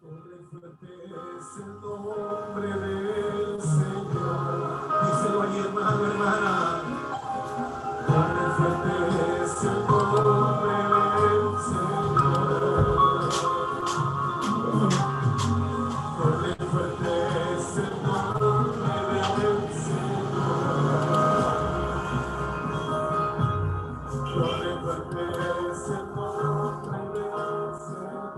Fuerte es el nombre del Señor. Díselo ahí, hermano, hermana. Fuerte es el nombre del Señor. Fuerte es el nombre del Señor. Fuerte es el nombre del Señor.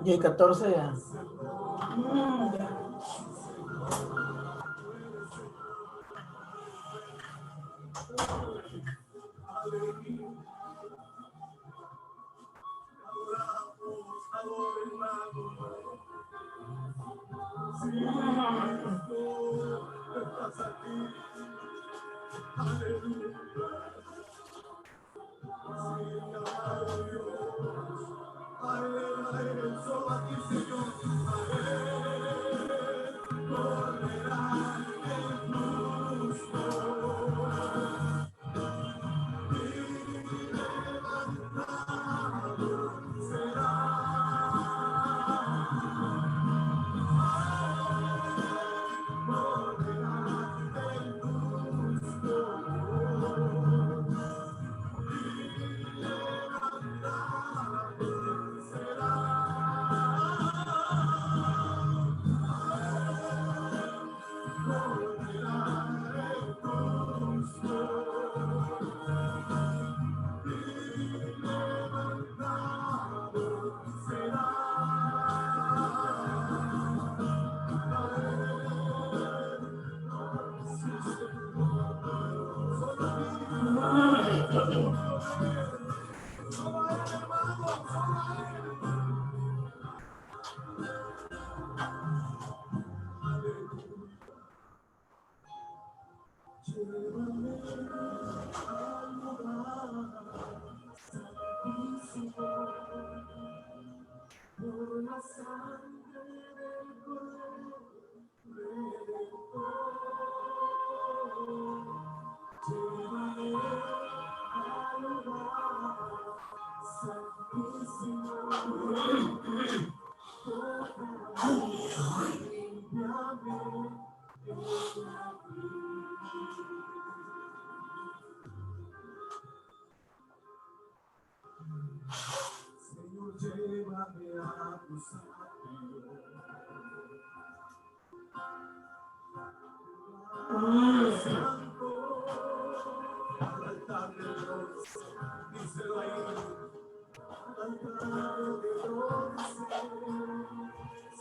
Y 14 ya.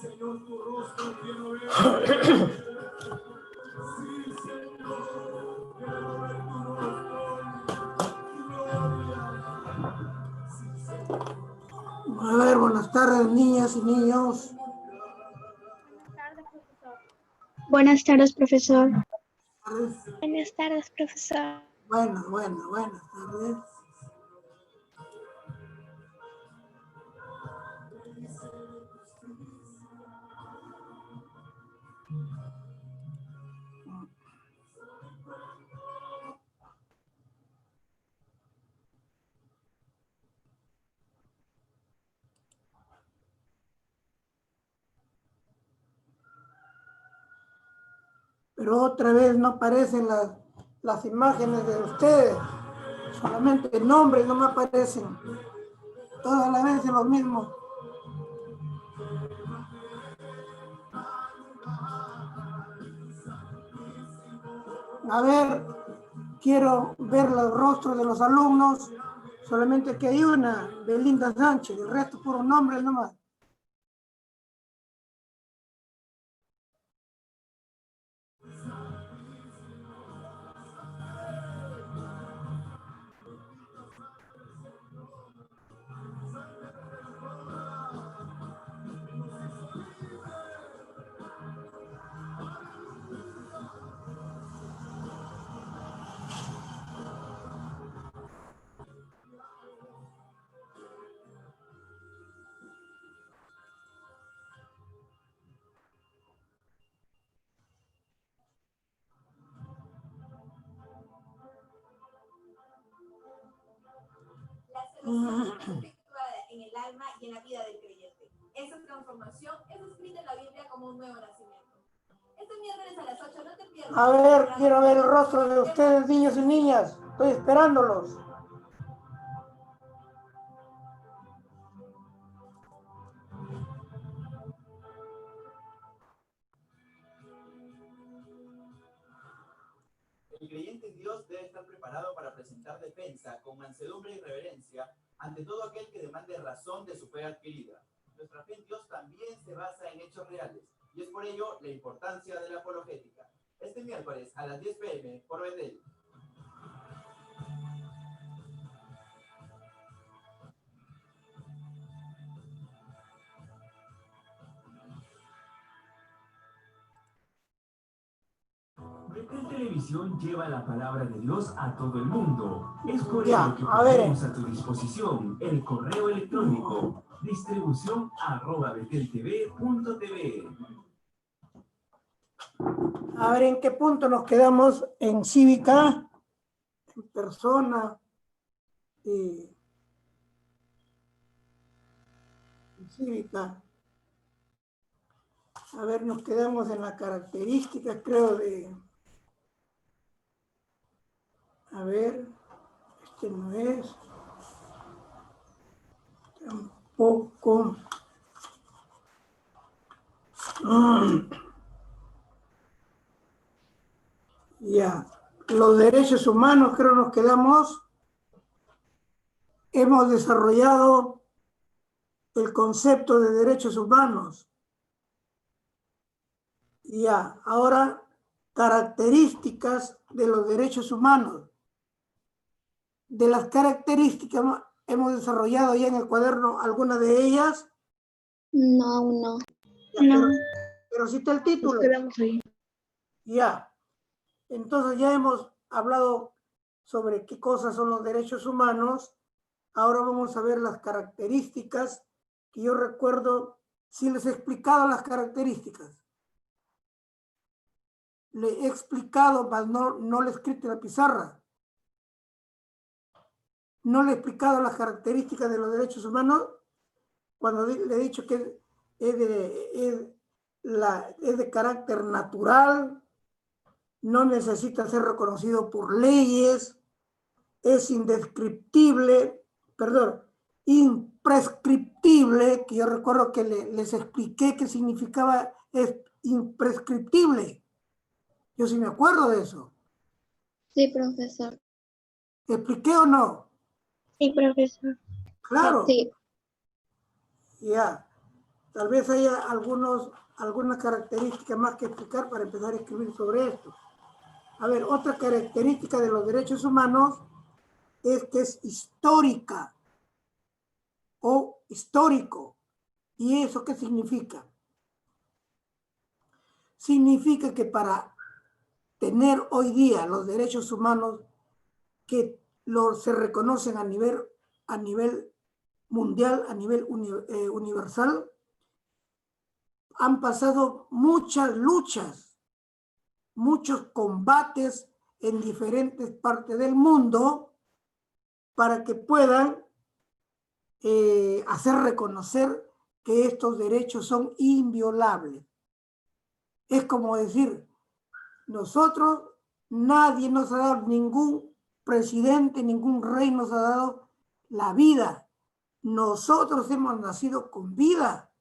Señor, tu rostro quiero ver. A ver, buenas tardes, niñas y niños. Buenas tardes, profesor. Buenas tardes, profesor. Buenas tardes. Pero otra vez no aparecen las imágenes de ustedes. Solamente nombres no me aparecen. Todas las veces lo mismo. A ver, quiero ver los rostros de los alumnos. Solamente que hay una, Belinda Sánchez. El resto puro nombres nomás. La salvación está efectuada en el alma y en la vida del creyente. Esa transformación es escrita en la Biblia como un nuevo nacimiento. Este miércoles a las 8 no te pierdas. A ver, quiero ver el rostro de ustedes, niños y niñas. Estoy esperándolos. El creyente en Dios debe estar preparado para presentar defensa con mansedumbre y reverencia ante todo aquel que demande razón de su fe adquirida. nuestra fe en Dios también se basa en hechos reales, y es por ello la importancia de la apologética. Este miércoles a las 10 p.m. por Betel. Betel Televisión lleva la palabra de Dios a todo el mundo. Es por Ya, ello que a ver. ponemos a tu disposición el correo electrónico distribución@beteltv.tv. A ver en qué punto nos quedamos en cívica, en persona, en cívica. A ver, nos quedamos en las características, creo, de... A ver, este no es. Tampoco. Ya. Los derechos humanos, creo, nos quedamos. Hemos desarrollado el concepto de derechos humanos. Ya. Ahora, características de los derechos humanos. De las características hemos desarrollado ya en el cuaderno algunas de ellas. No, aún no. Ya, No. pero sí está el Nos título. quedamos ahí. Ya. Entonces ya hemos hablado sobre qué cosas son los derechos humanos. Ahora vamos a ver las características que yo recuerdo. Si les he explicado las características. Le he explicado, mas no le he escrito en la pizarra. No le he explicado las características de los derechos humanos cuando le he dicho que es de carácter natural, no necesita ser reconocido por leyes, es indescriptible, perdón, imprescriptible, que yo recuerdo que les expliqué qué significaba, es imprescriptible. Yo sí me acuerdo de eso. Sí, profesor. ¿Expliqué o no? Sí, profesor. Claro. Sí. Ya. Tal vez haya algunas características más que explicar para empezar a escribir sobre esto. A ver, otra característica de los derechos humanos es que es histórica o histórico. ¿Y eso qué significa? Significa que para tener hoy día los derechos humanos que se reconocen a nivel mundial, a nivel universal, han pasado muchas luchas, muchos combates en diferentes partes del mundo para que puedan hacer reconocer que estos derechos son inviolables. Es como decir, nosotros, nadie nos ha dado, ningún presidente, ningún rey nos ha dado la vida. Nosotros hemos nacido con vida.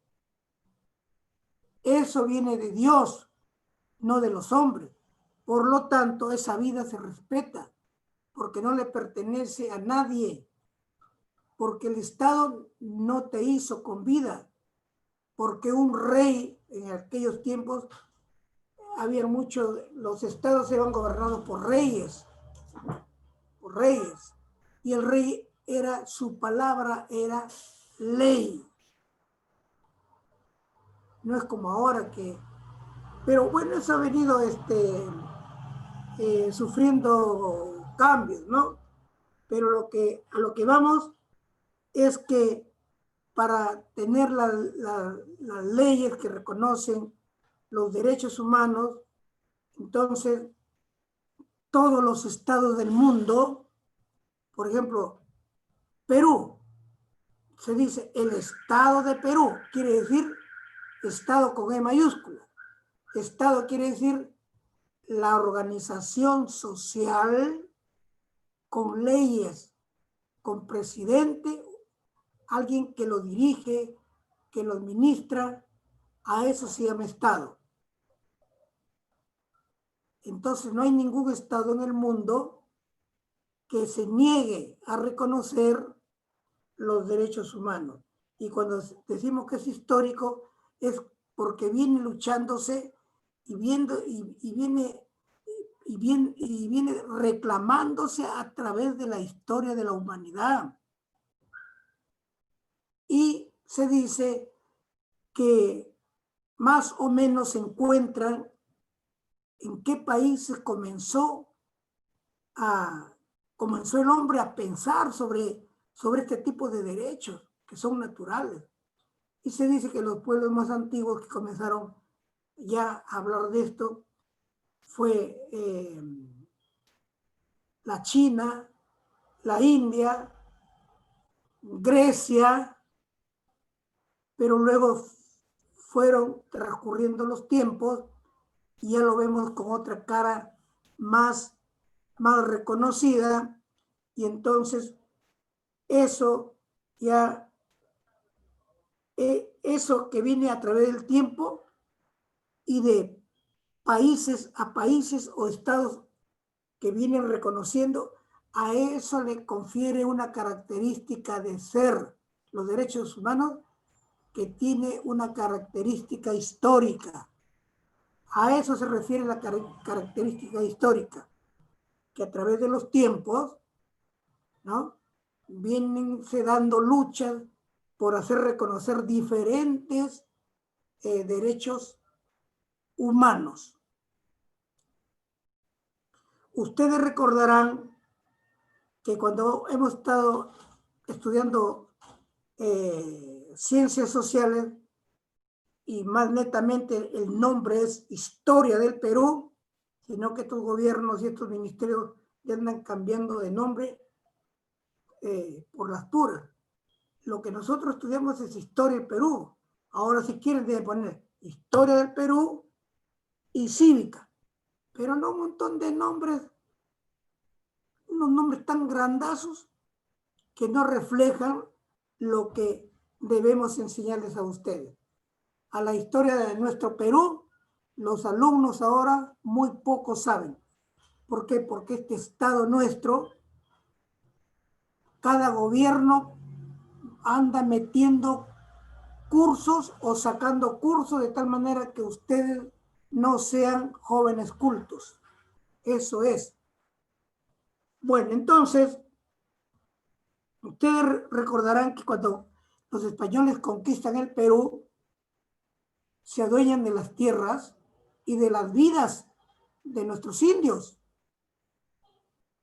Eso viene de Dios, no de los hombres. Por lo tanto, esa vida se respeta, porque no le pertenece a nadie, porque el Estado no te hizo con vida, porque un rey en aquellos tiempos, había muchos, los estados eran gobernados por reyes, y el rey era, su palabra era ley. No es como ahora que, pero bueno, eso ha venido sufriendo cambios, ¿no? Pero a lo que vamos es que para tener las leyes que reconocen los derechos humanos, entonces todos los estados del mundo, por ejemplo, Perú, se dice el Estado de Perú, quiere decir Estado con E mayúscula. Estado quiere decir la organización social con leyes, con presidente, alguien que lo dirige, que lo administra, a eso se llama Estado. Entonces no hay ningún Estado en el mundo que se niegue a reconocer los derechos humanos. Y cuando decimos que es histórico, es porque viene luchándose y viene reclamándose a través de la historia de la humanidad. Y se dice que más o menos se encuentran en qué países comenzó el hombre a pensar sobre este tipo de derechos que son naturales. Y se dice que los pueblos más antiguos que comenzaron ya a hablar de esto fue la China, la India, Grecia, pero luego fueron transcurriendo los tiempos y ya lo vemos con otra cara más reconocida, y entonces eso ya, eso que viene a través del tiempo y de países a países o estados que vienen reconociendo, a eso le confiere una característica de ser los derechos humanos que tiene una característica histórica. A eso se refiere la característica histórica, que a través de los tiempos, ¿no?, vienen se dando luchas por hacer reconocer diferentes derechos humanos. Ustedes recordarán que cuando hemos estado estudiando ciencias sociales, y más netamente el nombre es Historia del Perú, sino que estos gobiernos y estos ministerios ya andan cambiando de nombre por las puras. Lo que nosotros estudiamos es Historia del Perú. Ahora, si quieren, deben poner Historia del Perú y Cívica, pero no un montón de nombres, unos nombres tan grandazos que no reflejan lo que debemos enseñarles a ustedes. A la historia de nuestro Perú, los alumnos ahora muy poco saben. ¿Por qué? Porque este Estado nuestro, cada gobierno anda metiendo cursos o sacando cursos de tal manera que ustedes no sean jóvenes cultos. Eso es. Bueno, entonces, ustedes recordarán que cuando los españoles conquistan el Perú, se adueñan de las tierras y de las vidas de nuestros indios.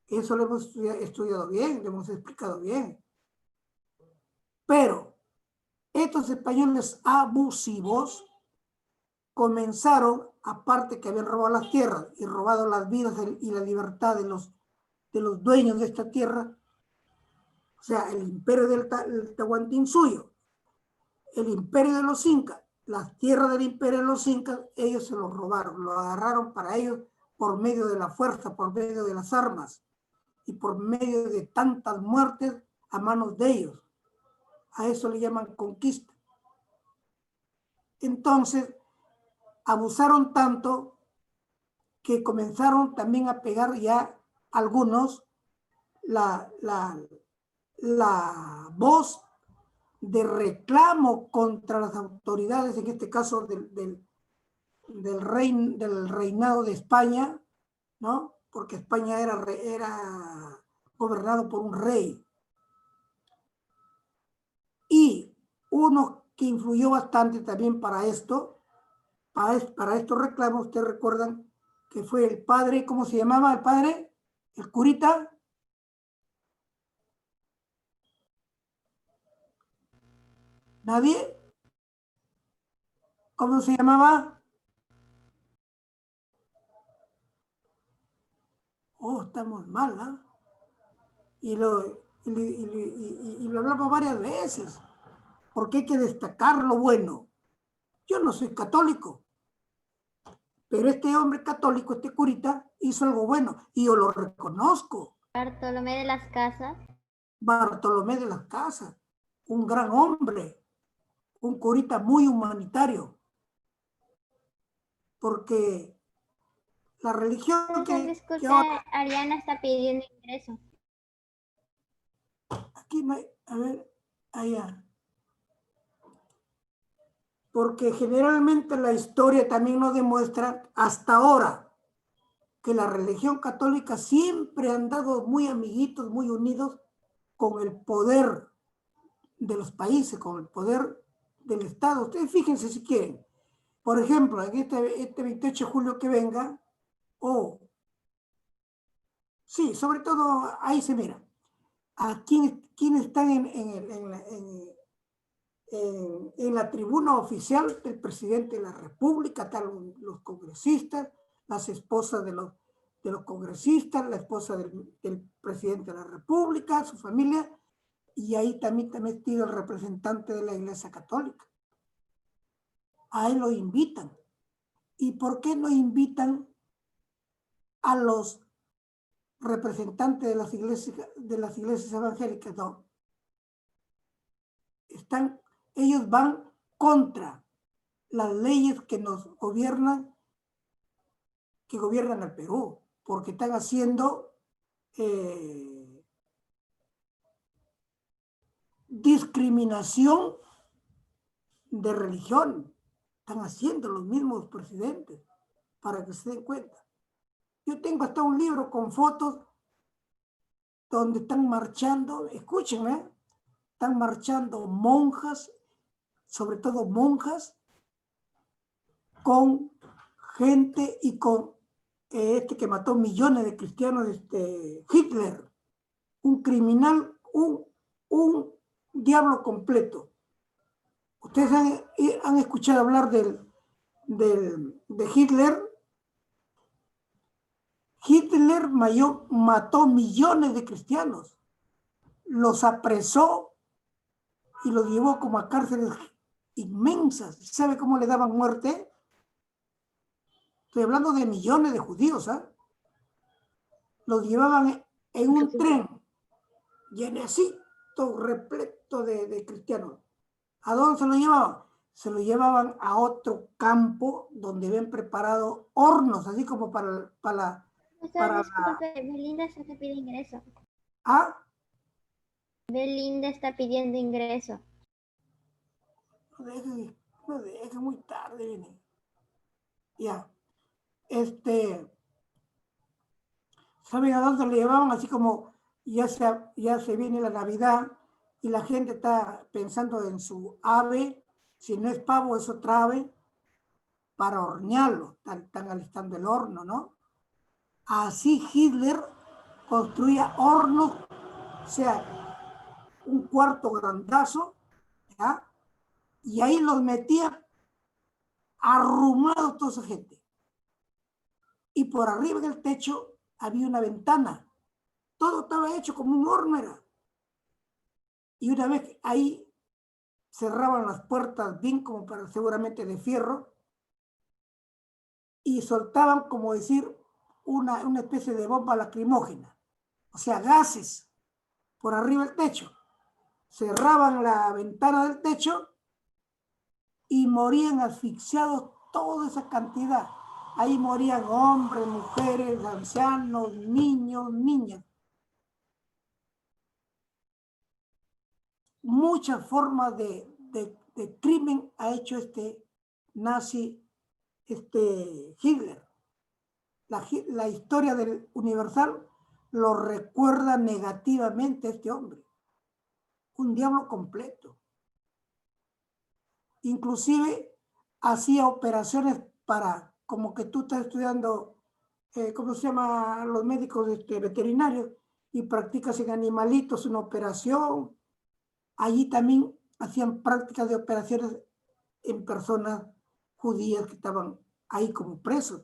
Eso lo hemos estudiado bien, lo hemos explicado bien. Pero estos españoles abusivos comenzaron, aparte que habían robado las tierras y robado las vidas y la libertad de los dueños de esta tierra, o sea, el imperio del Tahuantinsuyo, el imperio de los incas, las tierras del imperio de los incas, ellos se los robaron, lo agarraron para ellos por medio de la fuerza, por medio de las armas y por medio de tantas muertes a manos de ellos. A eso le llaman conquista. Entonces, abusaron tanto que comenzaron también a pegar ya algunos la voz de reclamo contra las autoridades, en este caso del reinado de España, ¿no? Porque España era gobernado por un rey. Y uno que influyó bastante también para esto, para estos reclamos, ustedes recuerdan que fue el padre, ¿cómo se llamaba el padre? El curita. ¿Nadie? ¿Cómo se llamaba? Oh, estamos mal, ¿ah? Y lo hablamos varias veces, porque hay que destacar lo bueno. Yo no soy católico, pero este hombre católico, este curita, hizo algo bueno, y yo lo reconozco. Bartolomé de las Casas. Bartolomé de las Casas, un gran hombre, un curita muy humanitario, porque la religión Disculpe, Ariana está pidiendo ingreso. aquí no hay, a ver, allá. porque generalmente la historia también nos demuestra hasta ahora que la religión católica siempre han dado muy amiguitos, muy unidos con el poder de los países, con el poder del Estado. Ustedes fíjense si quieren. Por ejemplo, en este 28 de julio que venga, sí, sobre todo ahí se mira a quiénes están en la tribuna oficial del presidente de la República, están los congresistas, las esposas de los congresistas, la esposa del presidente de la República, su familia, y ahí también está metido el representante de la Iglesia Católica. Ahí lo invitan. ¿Y por qué no invitan a los representantes de las iglesias evangélicas? No. Ellos van contra las leyes que nos gobiernan, que gobiernan al Perú, porque están haciendo discriminación de religión. Están haciendo los mismos presidentes, para que se den cuenta. Yo tengo hasta un libro con fotos donde están marchando, escúchenme, están marchando monjas, sobre todo monjas, con gente y con que mató millones de cristianos, Hitler, un criminal, un diablo completo. Ustedes han escuchado hablar de Hitler. Hitler mató millones de cristianos, los apresó y los llevó como a cárceles inmensas. ¿Sabe cómo le daban muerte? Estoy hablando de millones de judíos, ¿eh? Los llevaban en un tren llenecito, repleto de cristianos. ¿A dónde se lo llevaban? Se lo llevaban a otro campo donde habían preparado hornos, así como para Disculpe, Belinda está pidiendo ingreso. ¿Ah? Belinda está pidiendo ingreso. No deje, muy tarde viene. Ya. ¿Saben a dónde le llevaban? Así como ya se viene la Navidad y la gente está pensando en su ave, si no es pavo es otra ave, para hornearlo, están alistando el horno, ¿no? Así Hitler construía hornos, o sea, un cuarto grandazo, ¿ya? Y ahí los metía arrumados toda esa gente. Y por arriba del techo había una ventana. Todo estaba hecho como un horno era. Y una vez ahí cerraban las puertas bien como para seguramente de fierro y soltaban, como decir, una especie de bomba lacrimógena. O sea, gases por arriba del techo. Cerraban la ventana del techo y morían asfixiados toda esa cantidad. Ahí morían hombres, mujeres, ancianos, niños, niñas. Muchas formas de crimen ha hecho este nazi, Hitler. La historia del Universal lo recuerda negativamente a este hombre. Un diablo completo. Inclusive hacía operaciones para, como que tú estás estudiando, ¿cómo se llama? Los médicos veterinarios, y practicas en animalitos una operación. Allí también hacían prácticas de operaciones en personas judías que estaban ahí como presos.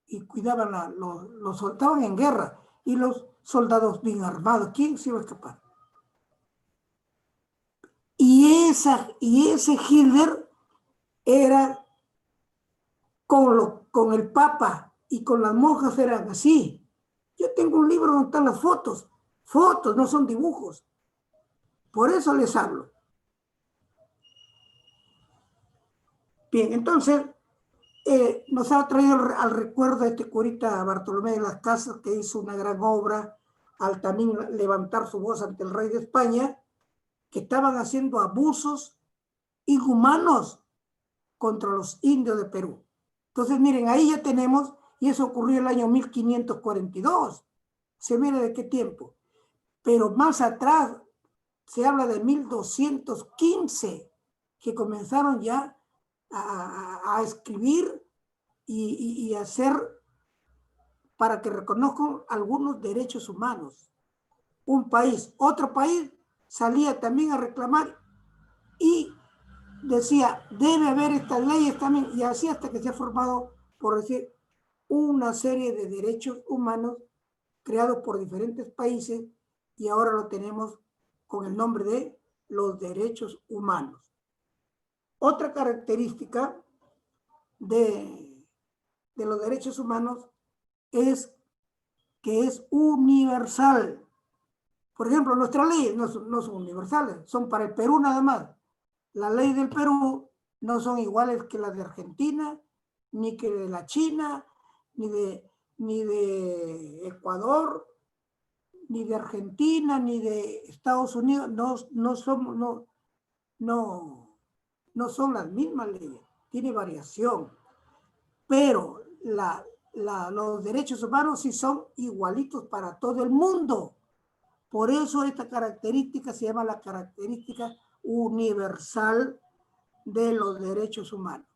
Y cuidaban, los soltaban en guerra. Y los soldados bien armados, ¿quién se iba a escapar? Y ese Hitler era con el Papa y con las monjas eran así. Yo tengo un libro donde están las fotos. Fotos, no son dibujos. Por eso les hablo. Bien, entonces nos ha traído al recuerdo este curita Bartolomé de las Casas, que hizo una gran obra al también levantar su voz ante el rey de España, que estaban haciendo abusos inhumanos contra los indios de Perú. Entonces, miren, ahí ya tenemos, y eso ocurrió el año 1542. Se mira de qué tiempo. Pero más atrás se habla de 1215, que comenzaron ya a escribir y hacer para que reconozcan algunos derechos humanos. Un país, otro país, salía también a reclamar y decía, debe haber estas leyes también, y así hasta que se ha formado, por decir, una serie de derechos humanos creados por diferentes países y ahora lo tenemos con el nombre de los derechos humanos. Otra característica de los derechos humanos es que es universal. Por ejemplo, nuestras leyes no son universales, son para el Perú nada más. Las leyes del Perú no son iguales que las de Argentina, ni que de la China, ni de Ecuador, ni de Argentina, ni de Estados Unidos. No son las mismas leyes, tiene variación. Pero los derechos humanos sí son igualitos para todo el mundo. Por eso esta característica se llama la característica universal de los derechos humanos.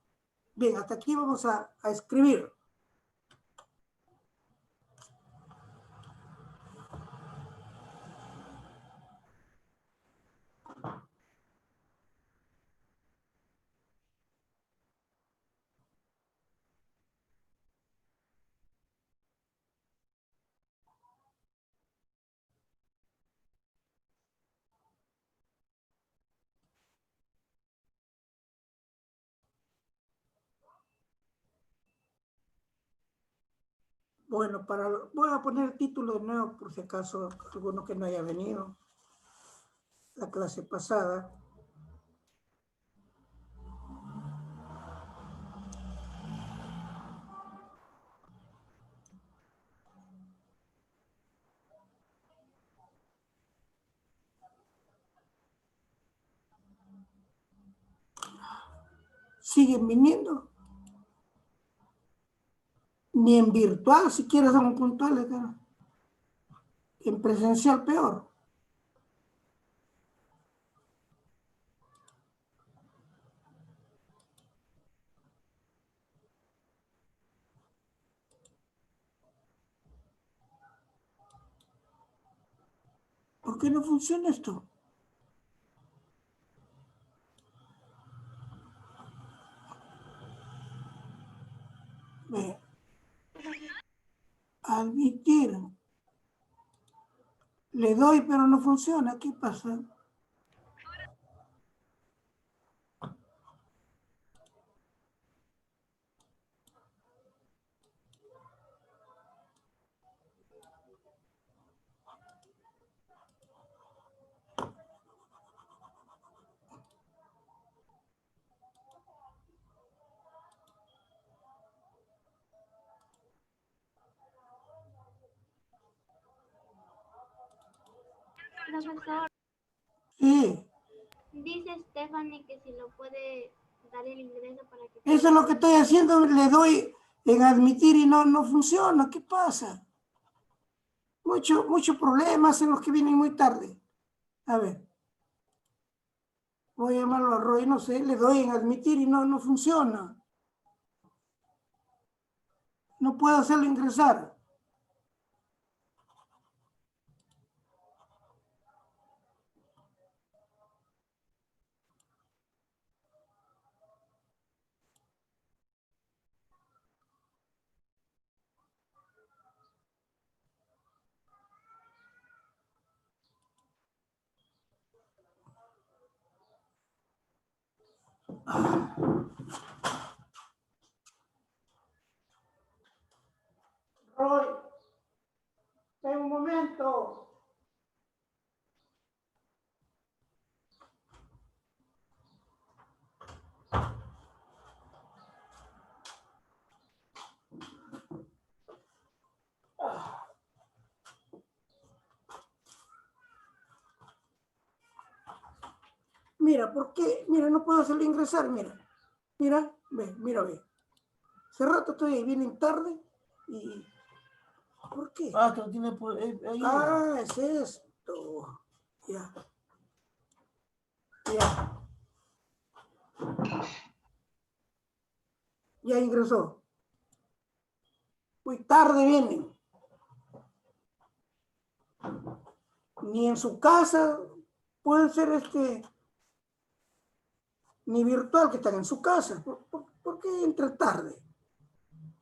Bien, hasta aquí vamos a escribir. Bueno, voy a poner el título de nuevo por si acaso alguno que no haya venido la clase pasada. Siguen viniendo. Ni en virtual siquiera son puntuales, ¿no? En presencial peor. ¿Por qué no funciona esto? Ve. Admitir. Le doy, pero no funciona. ¿Qué pasa? Profesor, Sí. dice Stephanie que si lo puede dar el ingreso para que... Eso es lo que estoy haciendo. Le doy en admitir y no funciona. ¿Qué pasa? Muchos problemas en los que vienen muy tarde. A ver. Voy a llamarlo a Roy, no sé. Le doy en admitir y no funciona. No puedo hacerlo ingresar. Roy, ven un momento. Mira, ¿por qué? Mira, no puedo hacerle ingresar, mira. Mira, ve. Hace rato estoy ahí, vienen tarde y... ¿Por qué? Ah, que lo tiene por ahí. Ah, es esto. Ya. Ya. Ya ingresó. Muy tarde vienen. Ni en su casa pueden ser ni virtual, que están en su casa. ¿Por qué entra tarde?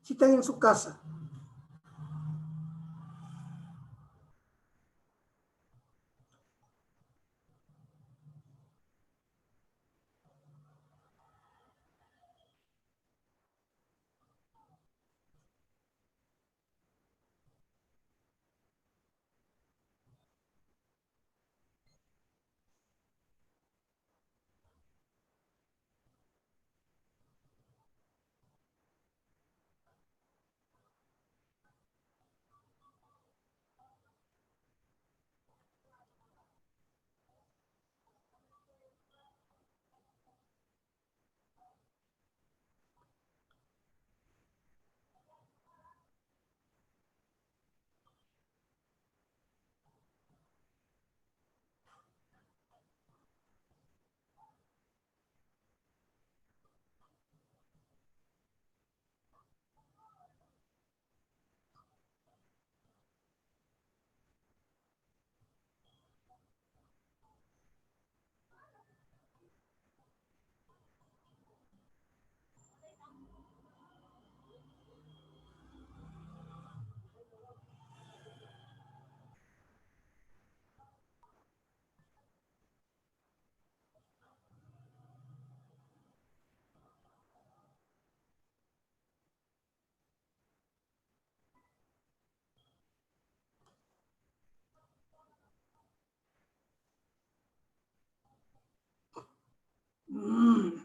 Si están en su casa. Mm.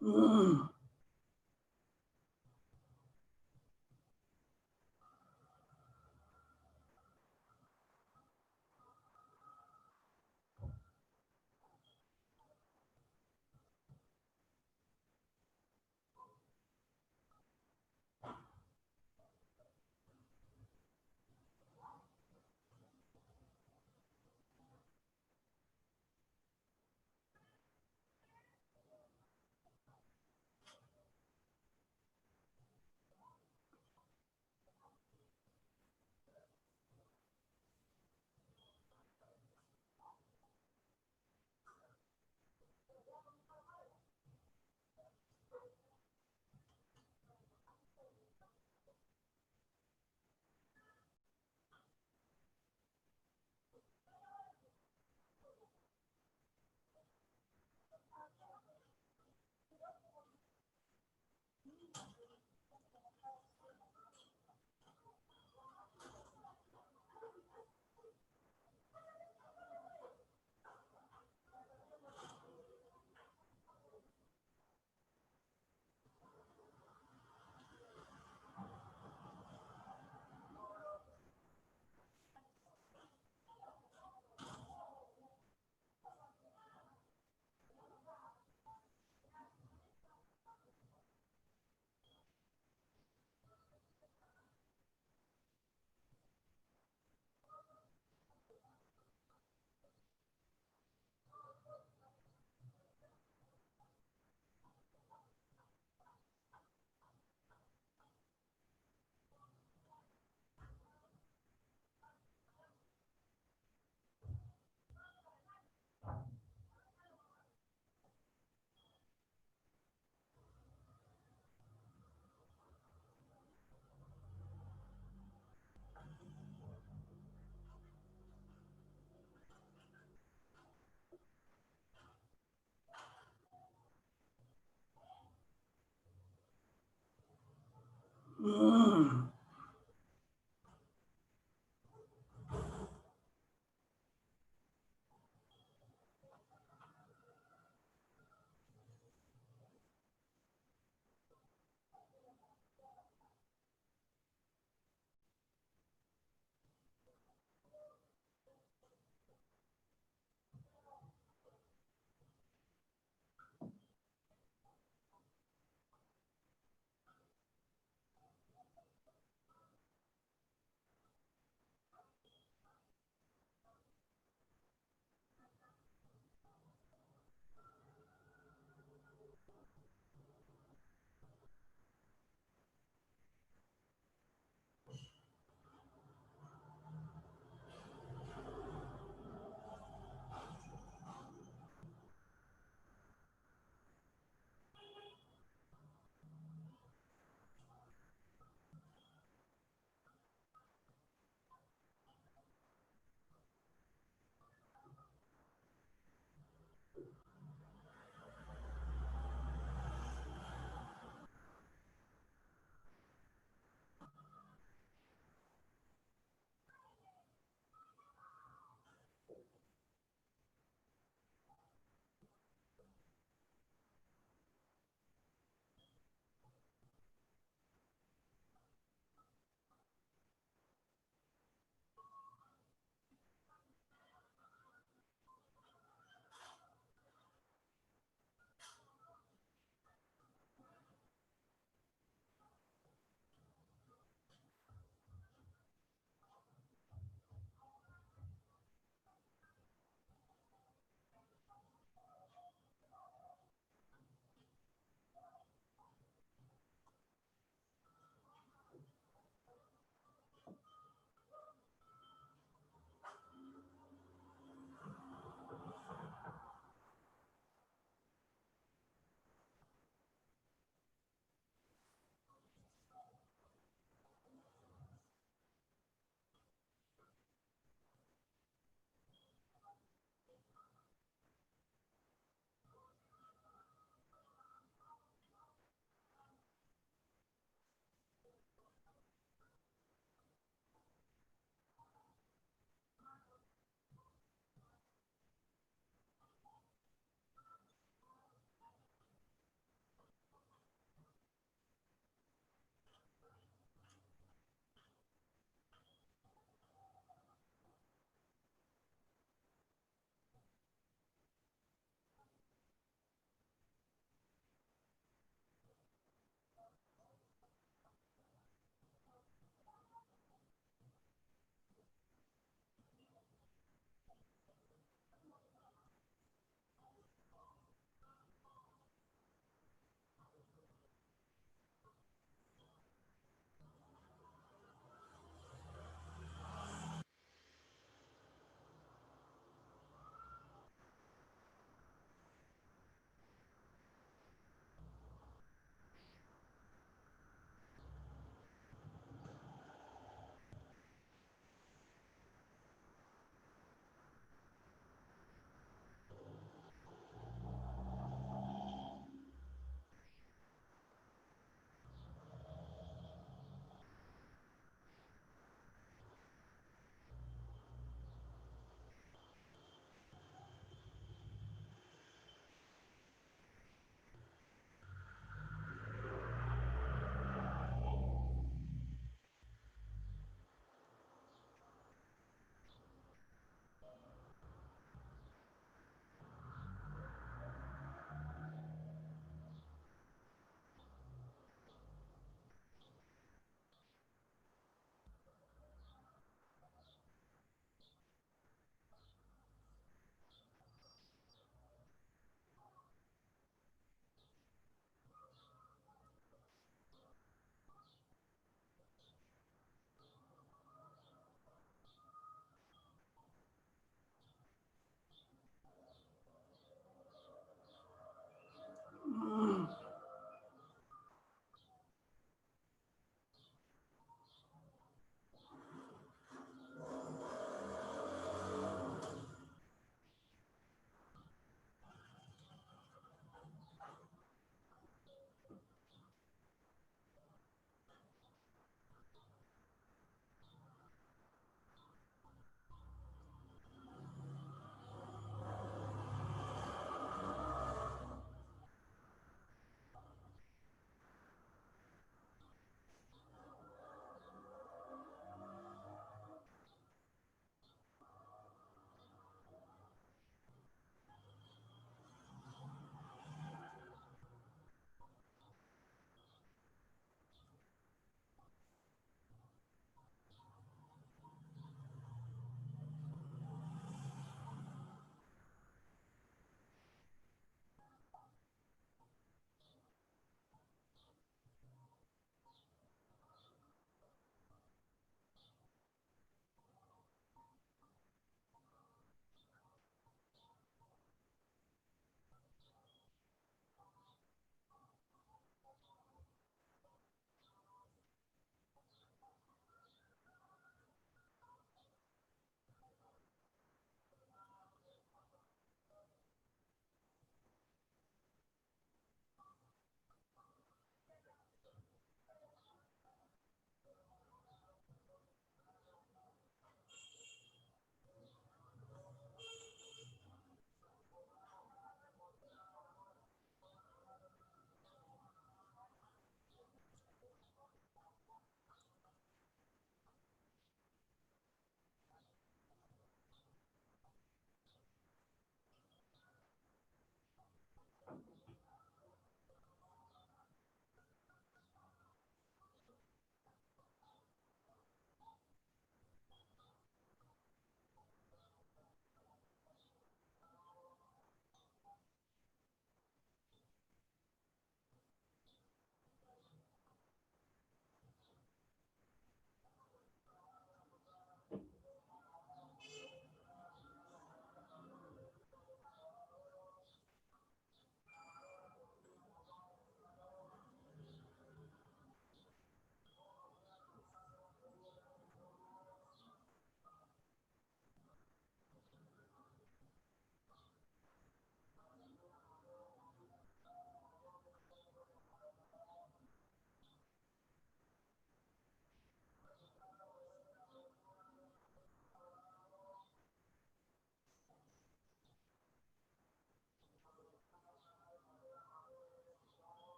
Mm.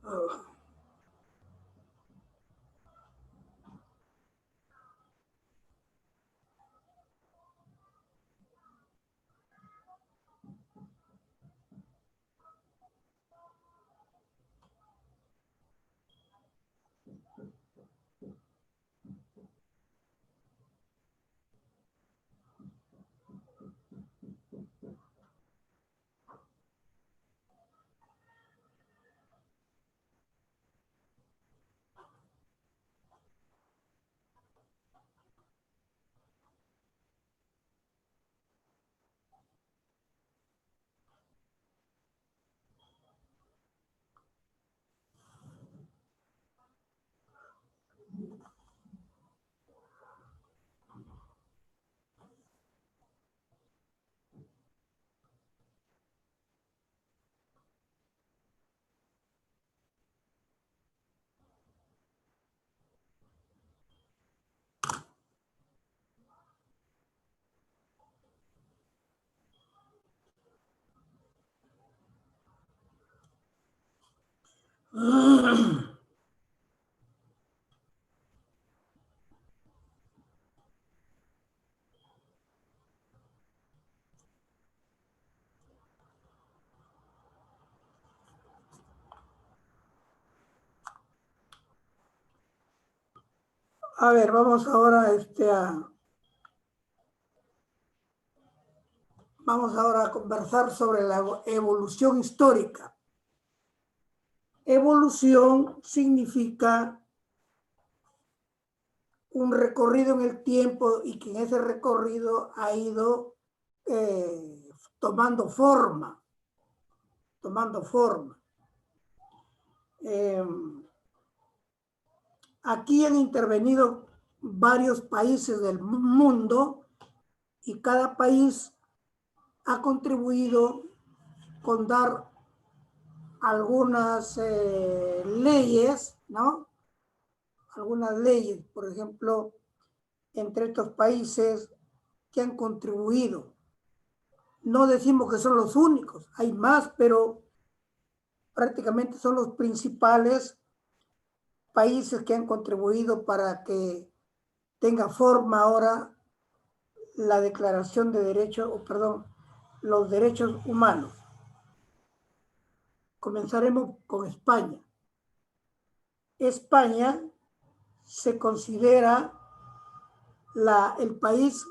Oh. A ver, vamos ahora a conversar sobre la evolución histórica. Evolución significa un recorrido en el tiempo y que en ese recorrido ha ido tomando forma. Aquí han intervenido varios países del mundo y cada país ha contribuido con dar algunas leyes, ¿no? Algunas leyes, por ejemplo, entre estos países que han contribuido. No decimos que son los únicos, hay más, pero prácticamente son los principales países que han contribuido para que tenga forma ahora la Declaración de Derechos, los Derechos Humanos. Comenzaremos con España. España se considera el país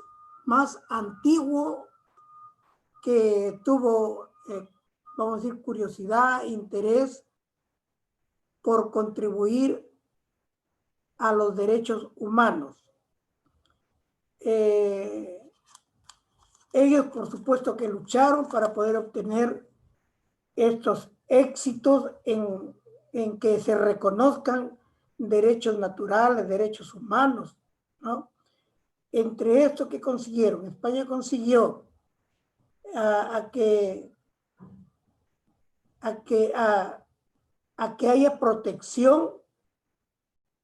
más antiguo que tuvo, vamos a decir, curiosidad, interés por contribuir a los derechos humanos. Ellos, por supuesto, que lucharon para poder obtener estos éxitos en que se reconozcan derechos naturales, derechos humanos, ¿no? Entre esto que consiguieron, España consiguió a que haya protección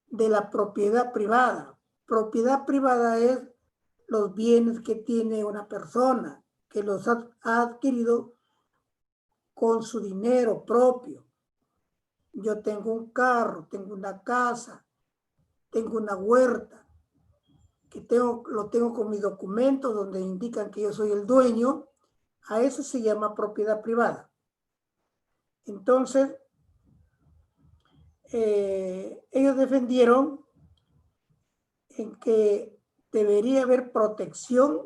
de la propiedad privada. Propiedad privada es los bienes que tiene una persona, que los ha adquirido con su dinero propio. Yo tengo un carro, tengo una casa, tengo una huerta, que lo tengo con mis documentos donde indican que yo soy el dueño. A eso se llama propiedad privada. Entonces, ellos defendieron en que debería haber protección,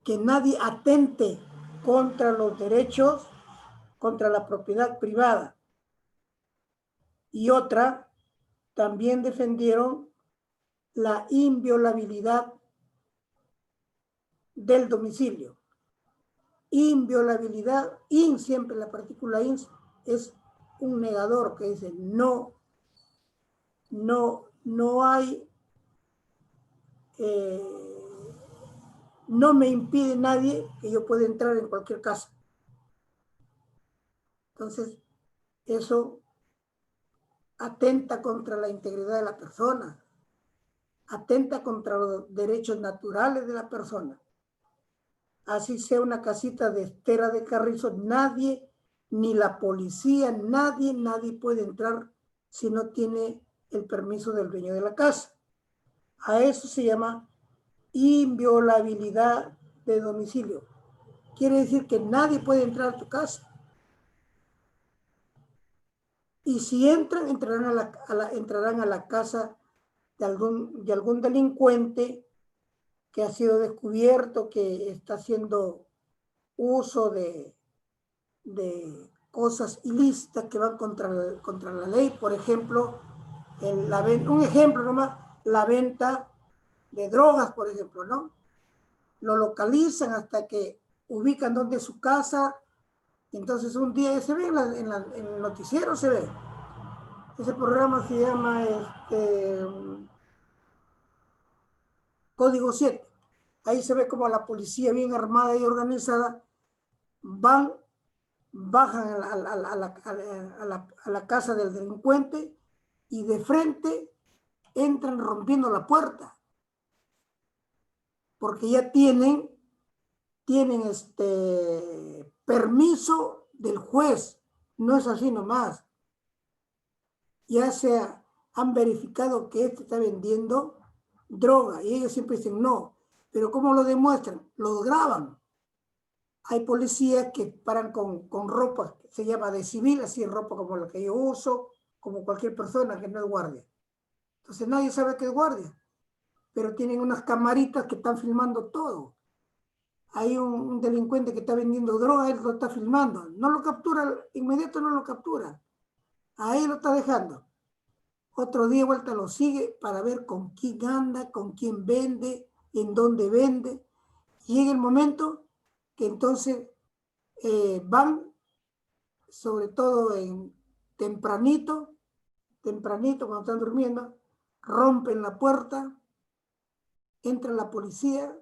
que nadie atente contra los derechos, contra la propiedad privada. Y otra, también defendieron la inviolabilidad del domicilio. Inviolabilidad, siempre la partícula in es un negador que dice no hay, no me impide nadie que yo pueda entrar en cualquier casa. Entonces, eso atenta contra la integridad de la persona, atenta contra los derechos naturales de la persona. Así sea una casita de Estera de Carrizo, nadie, ni la policía, nadie puede entrar si no tiene el permiso del dueño de la casa. A eso se llama inviolabilidad de domicilio. Quiere decir que nadie puede entrar a tu casa. Y si entran, entrarán a la casa de algún delincuente que ha sido descubierto, que está haciendo uso de cosas ilícitas que van contra la ley. Por ejemplo, un ejemplo nomás, la venta de drogas, por ejemplo, ¿no? Lo localizan hasta que ubican dónde es su casa. Entonces un día se ve en el noticiero, se ve. Ese programa se llama Código 7. Ahí se ve como la policía bien armada y organizada bajan a la casa del delincuente y de frente entran rompiendo la puerta. Porque ya tienen permiso del juez. No es así nomás. Ya han verificado que está vendiendo droga y ellos siempre dicen no. Pero ¿cómo lo demuestran? Lo graban. Hay policías que paran con ropa, que se llama de civil, así ropa como la que yo uso, como cualquier persona que no es guardia. Entonces nadie sabe que es guardia, pero tienen unas camaritas que están filmando todo. Hay un delincuente que está vendiendo droga, él lo está filmando. No lo captura, inmediato no lo captura. Ahí lo está dejando. Otro día vuelta lo sigue para ver con quién anda, con quién vende, en dónde vende. Y llega el momento que entonces van, sobre todo tempranito, cuando están durmiendo, rompen la puerta, entra la policía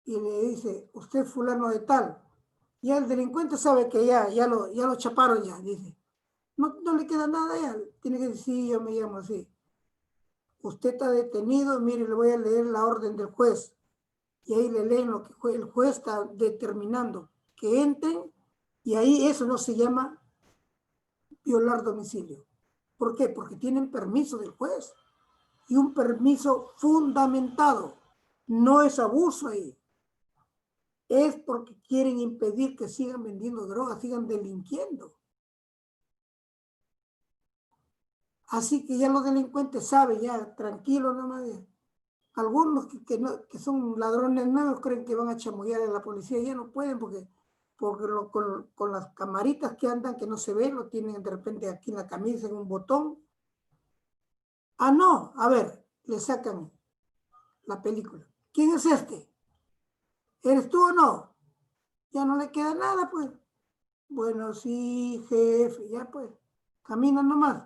y le dice, usted es fulano de tal. Ya el delincuente sabe que ya lo chaparon ya, dice. No le queda nada ya, tiene que decir, sí, yo me llamo así. Usted está detenido, mire, le voy a leer la orden del juez. Y ahí le leen lo que el juez está determinando, que entren, y ahí eso no se llama violar domicilio. ¿Por qué? Porque tienen permiso del juez, y un permiso fundamentado. No es abuso ahí. Es porque quieren impedir que sigan vendiendo drogas, sigan delinquiendo. Así que ya los delincuentes saben, ya tranquilos nomás. Algunos que son ladrones nuevos creen que van a chamullar a la policía, ya no pueden porque con las camaritas que andan, que no se ven, lo tienen de repente aquí en la camisa, en un botón. Ah, no, a ver, le sacan la película. ¿Quién es este? ¿Eres tú o no? Ya no le queda nada, pues. Bueno, sí, jefe, ya pues. Caminan nomás.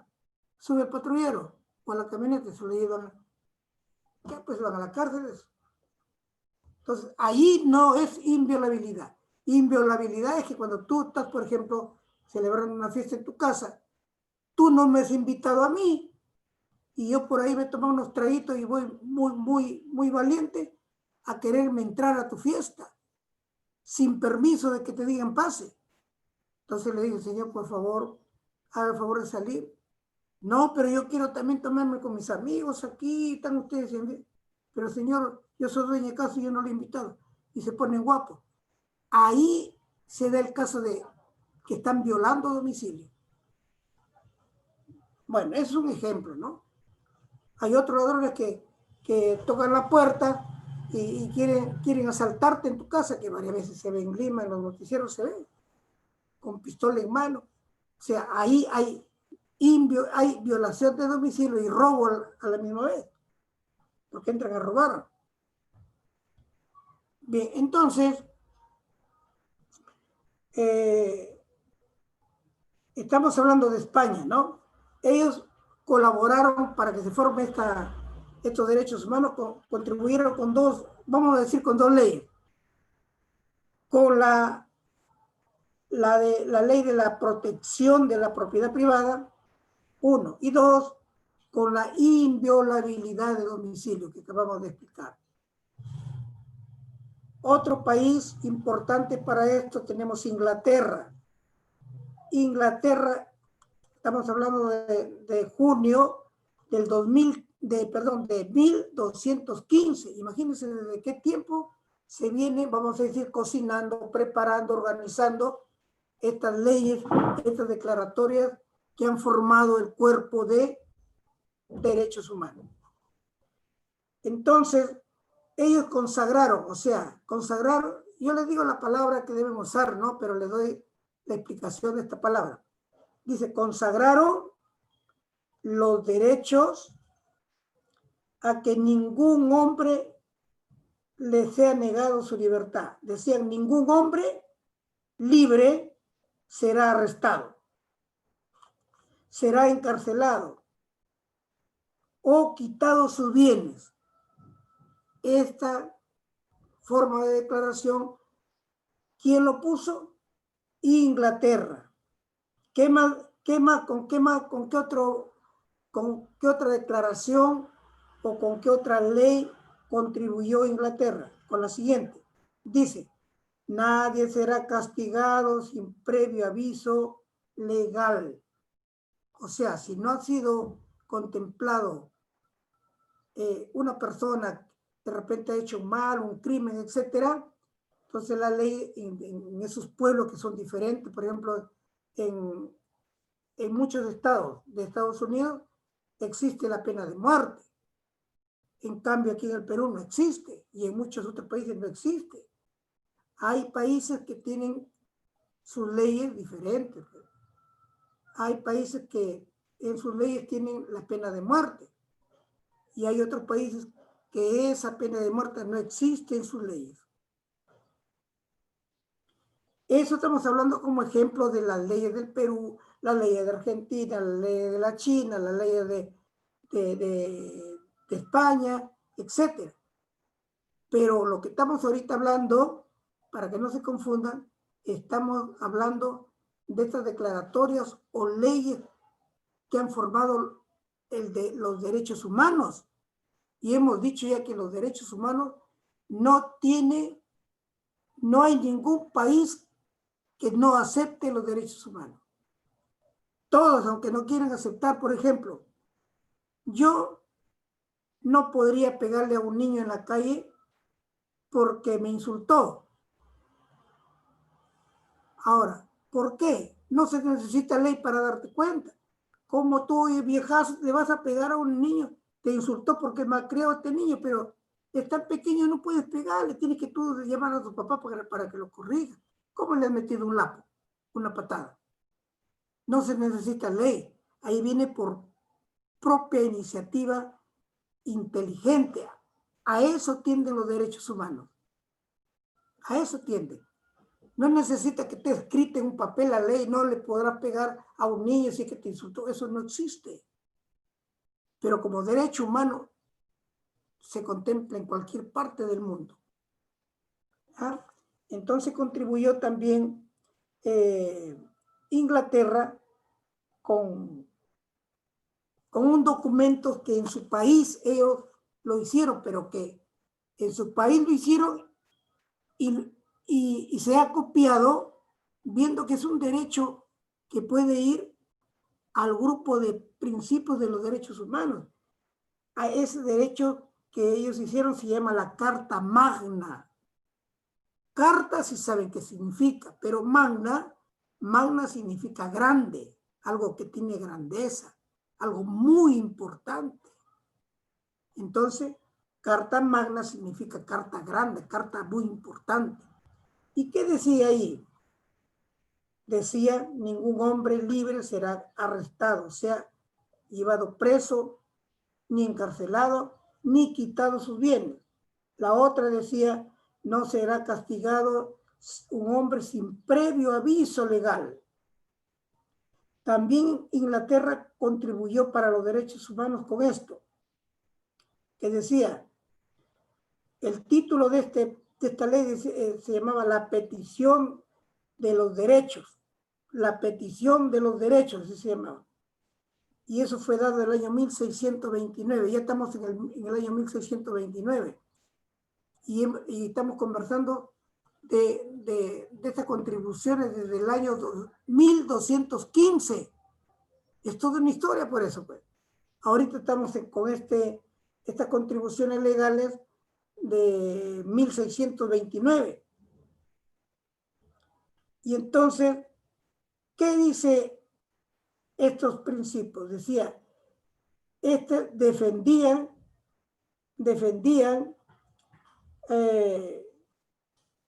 Sube el patrullero o a la camioneta, se lo llevan. Ya pues van a la cárcel. Entonces, ahí no es inviolabilidad. Inviolabilidad es que cuando tú estás, por ejemplo, celebrando una fiesta en tu casa, tú no me has invitado a mí y yo por ahí me tomo unos traguitos y voy muy valiente a quererme entrar a tu fiesta sin permiso de que te digan pase. Entonces le digo, señor, por favor, haga el favor de salir. No, pero yo quiero también tomarme con mis amigos aquí, están ustedes. Pero señor, yo soy dueño de casa y yo no lo he invitado. Y se ponen guapos. Ahí se da el caso de que están violando domicilio. Bueno, es un ejemplo, ¿no? Hay otros ladrones que tocan la puerta y quieren asaltarte en tu casa, que varias veces se ve en Lima, en los noticieros se ve, con pistola en mano. O sea, ahí hay violación de domicilio y robo a la misma vez, porque entran a robar. Bien, entonces, estamos hablando de España, ¿no? Ellos colaboraron para que se forme estos derechos humanos, contribuyeron con dos, vamos a decir, con dos leyes. Con la ley de la protección de la propiedad privada, 1, y 2, con la inviolabilidad de domicilio que acabamos de explicar. Otro país importante para esto tenemos Inglaterra. Inglaterra, estamos hablando de junio del 1215. Imagínense desde qué tiempo se viene, vamos a decir, cocinando, preparando, organizando estas leyes, estas declaratorias que han formado el cuerpo de derechos humanos. Entonces, ellos consagraron, o sea, consagraron, yo les digo la palabra que deben usar, ¿no? Pero les doy la explicación de esta palabra. Dice, consagraron los derechos a que ningún hombre le sea negado su libertad. Decían, ningún hombre libre será arrestado, será encarcelado o quitado sus bienes. Esta forma de declaración, ¿quién lo puso? Inglaterra. ¿Con qué otra declaración o con qué otra ley contribuyó Inglaterra? Con la siguiente. Dice, nadie será castigado sin previo aviso legal. O sea, si no ha sido contemplado una persona de repente ha hecho un mal, un crimen, etcétera, entonces la ley en esos pueblos que son diferentes, por ejemplo, en muchos estados de Estados Unidos existe la pena de muerte. En cambio, aquí en el Perú no existe y en muchos otros países no existe. Hay países que tienen sus leyes diferentes. Hay países que en sus leyes tienen la pena de muerte y hay otros países que esa pena de muerte no existe en sus leyes. Eso estamos hablando como ejemplo de las leyes del Perú, las leyes de Argentina, las leyes de la China, las leyes de España, etc. Pero lo que estamos ahorita hablando, para que no se confundan, estamos hablando de estas declaratorias o leyes que han formado los derechos humanos. Y hemos dicho ya que los derechos humanos no hay ningún país que no acepte los derechos humanos. Todos, aunque no quieran aceptar, por ejemplo, yo no podría pegarle a un niño en la calle porque me insultó. Ahora, ¿por qué? No se necesita ley para darte cuenta. Como tú, viejazo, le vas a pegar a un niño, te insultó porque malcrió a este niño, pero es tan pequeño, no puedes pegarle, tienes que tú llamar a tu papá para que lo corrija. ¿Cómo le has metido un lapo, una patada? No se necesita ley. Ahí viene por propia iniciativa inteligente. A eso tienden los derechos humanos. A eso tienden. No necesita que esté escrita en un papel la ley, no le podrás pegar a un niño si es que te insultó. Eso no existe. Pero como derecho humano se contempla en cualquier parte del mundo. ¿Ah? Entonces contribuyó también Inglaterra con un documento que en su país ellos lo hicieron, pero que en su país lo hicieron y se ha copiado, viendo que es un derecho que puede ir al grupo de principios de los derechos humanos. A ese derecho que ellos hicieron se llama la Carta Magna. Carta sí saben qué significa, pero magna significa grande, algo que tiene grandeza, algo muy importante. Entonces, Carta Magna significa carta grande, carta muy importante. ¿Y qué decía ahí? Decía, ningún hombre libre será arrestado, o sea, llevado preso, ni encarcelado, ni quitado sus bienes. La otra decía, no será castigado un hombre sin previo aviso legal. También Inglaterra contribuyó para los derechos humanos con esto, que decía, el título de esta ley se llamaba la petición de los derechos. La petición de los derechos, así se llamaba. Y eso fue dado en el año 1629. Ya estamos en el año 1629. Y estamos conversando de estas contribuciones desde el año 1215. Es toda una historia por eso, pues. Ahorita estamos con estas contribuciones legales de 1629. Y entonces, ¿qué dice estos principios? Decía, defendían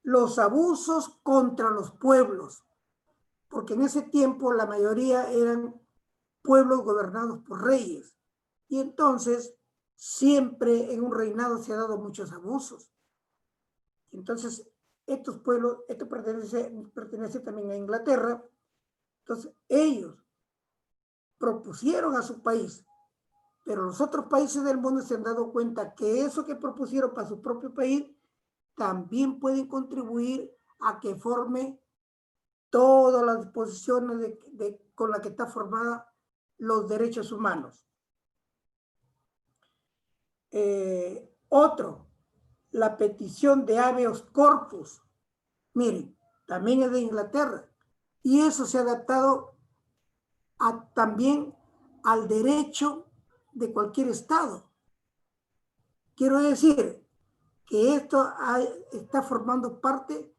los abusos contra los pueblos, porque en ese tiempo la mayoría eran pueblos gobernados por reyes. Y entonces, siempre en un reinado se ha dado muchos abusos. Entonces, estos pueblos, esto pertenece también a Inglaterra, entonces ellos propusieron a su país, pero los otros países del mundo se han dado cuenta que eso que propusieron para su propio país también pueden contribuir a que forme todas las disposiciones con las que está formada los derechos humanos. Otro, la petición de habeas corpus. Miren, también es de Inglaterra. Y eso se ha adaptado también al derecho de cualquier estado. Quiero decir que esto está formando parte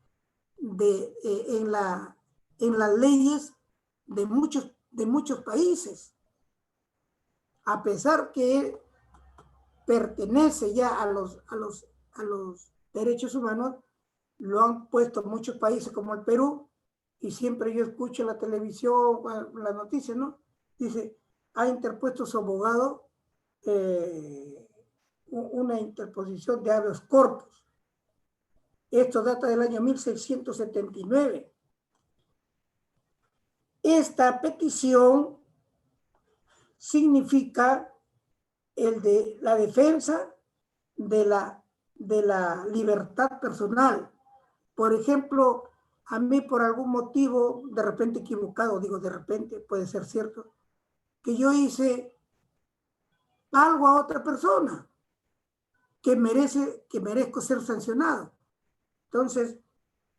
en las leyes de muchos países. A pesar que pertenece ya a los derechos humanos, lo han puesto muchos países como el Perú, y siempre yo escucho en la televisión, las noticias, ¿no? Dice, ha interpuesto su abogado una interposición de habeas corpus. Esto data del año 1679. Esta petición significa la defensa de la libertad personal. Por ejemplo, a mí por algún motivo, de repente equivocado, digo de repente, puede ser cierto, que yo hice algo a otra persona que merezco ser sancionado. Entonces,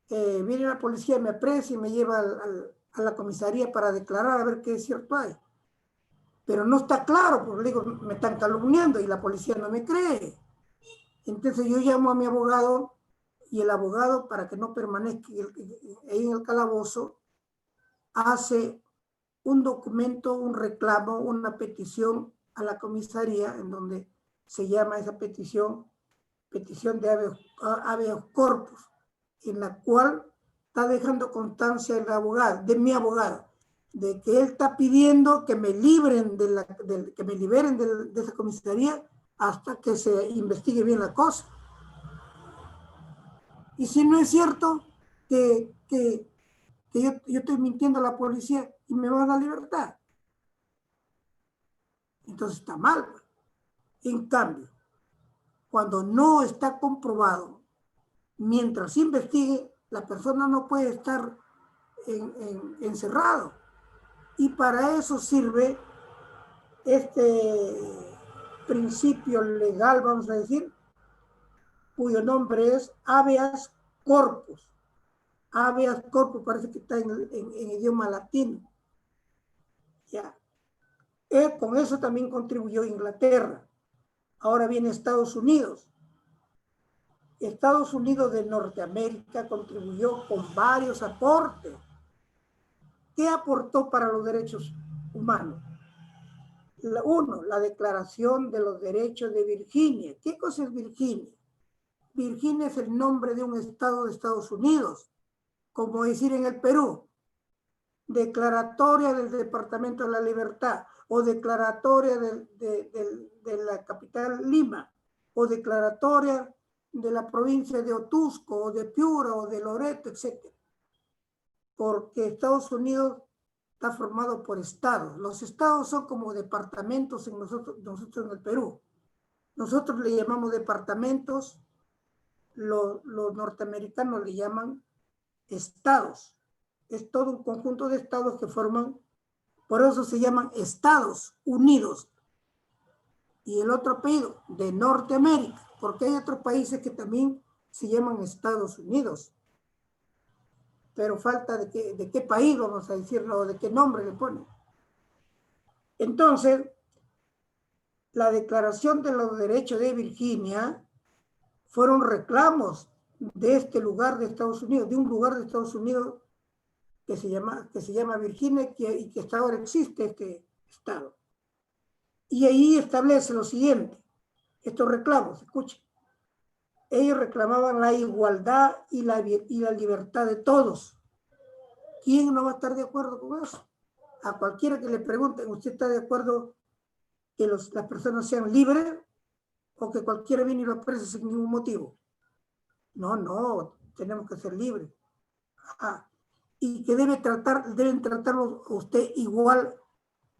viene la policía, me aprecia y me lleva a la comisaría para declarar a ver qué es cierto hay. Pero no está claro, porque digo, me están calumniando y la policía no me cree. Entonces yo llamo a mi abogado, y el abogado, para que no permanezca ahí en el calabozo, hace un documento, un reclamo, una petición a la comisaría, en donde se llama esa petición de habeas corpus, en la cual está dejando constancia de mi abogado, de que él está pidiendo que me liberen de esa comisaría hasta que se investigue bien la cosa. Y si no es cierto que yo estoy mintiendo a la policía y me van a dar libertad, entonces está mal. En cambio, cuando no está comprobado, mientras investigue, la persona no puede estar encerrado. Y para eso sirve este principio legal, vamos a decir, cuyo nombre es habeas corpus. Habeas corpus parece que está en idioma latino. Ya. Con eso también contribuyó Inglaterra. Ahora viene Estados Unidos. Estados Unidos de Norteamérica contribuyó con varios aportes. ¿Qué aportó para los derechos humanos? Uno, la Declaración de los Derechos de Virginia. ¿Qué cosa es Virginia? Virginia es el nombre de un estado de Estados Unidos, como decir en el Perú, declaratoria del Departamento de la Libertad, o declaratoria de la capital Lima, o declaratoria de la provincia de Otusco, o de Piura, o de Loreto, etc. Porque Estados Unidos está formado por estados. Los estados son como departamentos en nosotros en el Perú. Nosotros le llamamos departamentos, los norteamericanos le llaman estados. Es todo un conjunto de estados que forman, por eso se llaman Estados Unidos. Y el otro apellido, de Norteamérica, porque hay otros países que también se llaman Estados Unidos. Pero falta de qué país vamos a decirlo, o de qué nombre le ponen. Entonces, la Declaración de los Derechos de Virginia fueron reclamos de este lugar de Estados Unidos, de un lugar de Estados Unidos que se llama Virginia y que hasta ahora existe este estado. Y ahí establece lo siguiente, estos reclamos, escuchen. Ellos reclamaban la igualdad y la libertad de todos. ¿Quién no va a estar de acuerdo con eso? A cualquiera que le pregunten, ¿usted está de acuerdo que las personas sean libres o que cualquiera viene y lo aprecie sin ningún motivo? No, tenemos que ser libres. Y que deben tratarlo a usted igual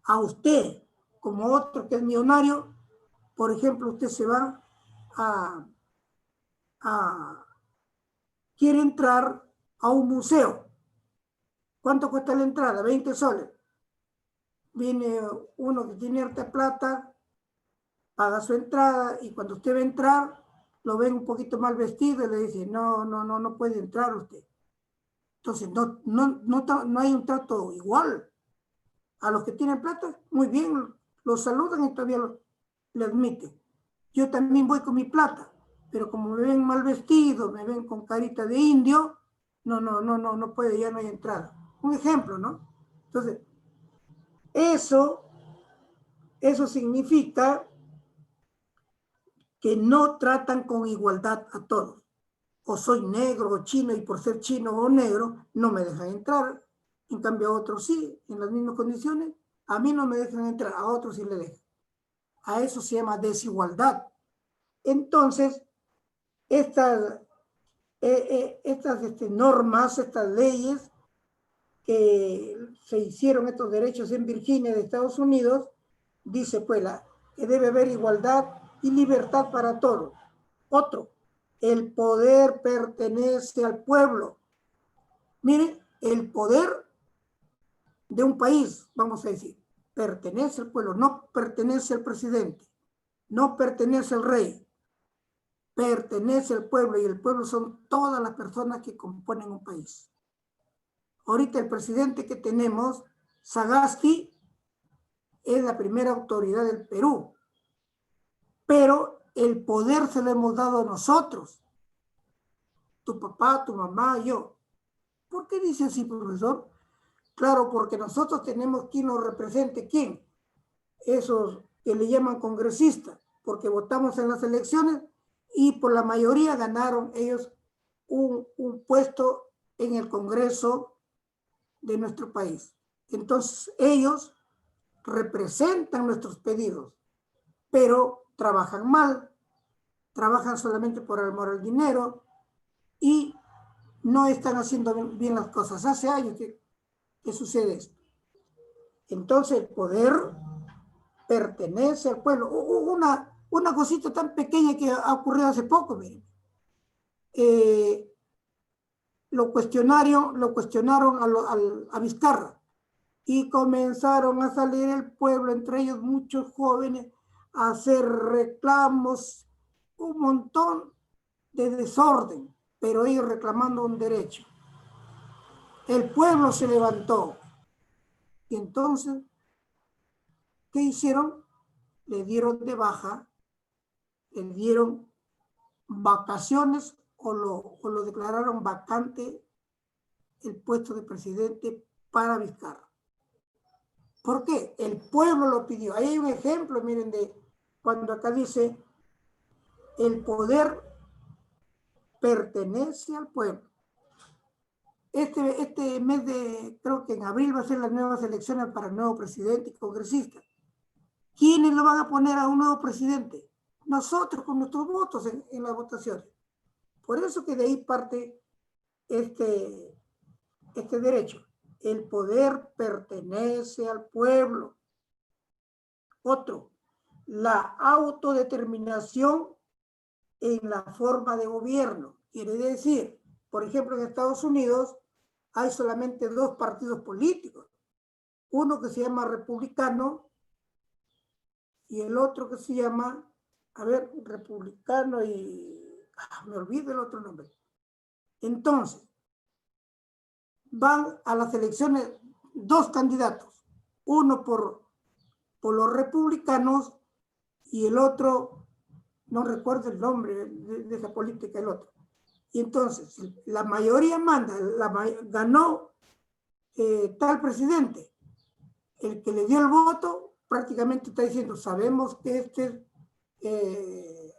a usted, como otro que es millonario. Por ejemplo, usted se va quiere entrar a un museo. ¿Cuánto cuesta la entrada? 20 soles. Viene uno que tiene harta plata, paga su entrada, y cuando usted va a entrar, lo ven un poquito mal vestido y le dice, no puede entrar usted. Entonces, no hay un trato igual. A los que tienen plata, muy bien, los saludan y todavía le admiten. Yo también voy con mi plata, pero como me ven mal vestido, me ven con carita de indio, no puede, ya no hay entrada. Un ejemplo, ¿no? Entonces, eso significa que no tratan con igualdad a todos. O soy negro o chino, y por ser chino o negro no me dejan entrar. En cambio a otros sí, en las mismas condiciones. A mí no me dejan entrar, a otros sí le dejan. A eso se llama desigualdad. Entonces, estas normas, estas leyes que se hicieron, estos derechos en Virginia de Estados Unidos, dice pues que debe haber igualdad y libertad para todos. Otro, el poder pertenece al pueblo. Miren, el poder de un país, vamos a decir, pertenece al pueblo, no pertenece al presidente, no pertenece al rey, pertenece al pueblo, y el pueblo son todas las personas que componen un país. Ahorita el presidente que tenemos, Sagasti, es la primera autoridad del Perú, pero el poder se lo hemos dado a nosotros, tu papá, tu mamá, yo. ¿Por qué dice así, profesor? Claro, porque nosotros tenemos quien nos represente. ¿Quién? Esos que le llaman congresistas, porque votamos en las elecciones y por la mayoría ganaron ellos un puesto en el Congreso de nuestro país. Entonces ellos representan nuestros pedidos, pero trabajan mal, trabajan solamente por amor al dinero y no están haciendo bien las cosas. Hace años que sucede esto. Entonces el poder pertenece al pueblo. Una cosita tan pequeña que ha ocurrido hace poco, miren. Lo cuestionaron a Vizcarra y comenzaron a salir el pueblo, entre ellos muchos jóvenes, a hacer reclamos, un montón de desorden, pero ellos reclamando un derecho. El pueblo se levantó y entonces, ¿qué hicieron? Le dieron de baja, le dieron vacaciones o lo declararon vacante el puesto de presidente para Vizcarra. ¿Por qué? El pueblo lo pidió. Ahí hay un ejemplo, miren, de cuando acá dice el poder pertenece al pueblo. Este mes creo que en abril va a ser las nuevas elecciones para el nuevo presidente y congresista. ¿Quiénes lo van a poner a un nuevo presidente? Nosotros, con nuestros votos en las votaciones. Por eso que de ahí parte este derecho. El poder pertenece al pueblo. Otro, la autodeterminación en la forma de gobierno. Quiere decir, por ejemplo, en Estados Unidos hay solamente 2 partidos políticos. Uno que se llama republicano y el otro que se llama, republicano y me olvido el otro nombre. Entonces, van a las elecciones 2 candidatos, uno por los republicanos y el otro, no recuerdo el nombre de esa política, el otro. Y entonces, la mayoría manda, ganó tal presidente. El que le dio el voto prácticamente está diciendo, sabemos que este es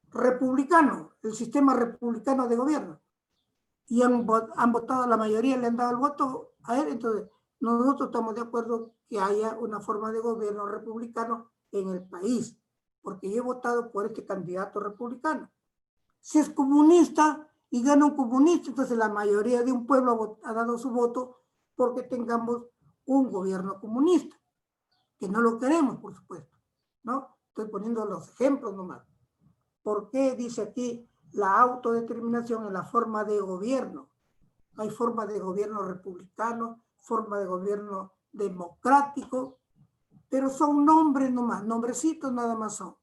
republicano, el sistema republicano de gobierno. Y han votado, la mayoría le han dado el voto a él, entonces nosotros estamos de acuerdo que haya una forma de gobierno republicano en el país, porque yo he votado por este candidato republicano. Si es comunista y gana un comunista, entonces la mayoría de un pueblo ha dado su voto porque tengamos un gobierno comunista, que no lo queremos, por supuesto, ¿no? Estoy poniendo los ejemplos nomás. ¿Por qué dice aquí la autodeterminación en la forma de gobierno? Hay forma de gobierno republicano, forma de gobierno democrático, pero son nombres nomás, nombrecitos nada más son.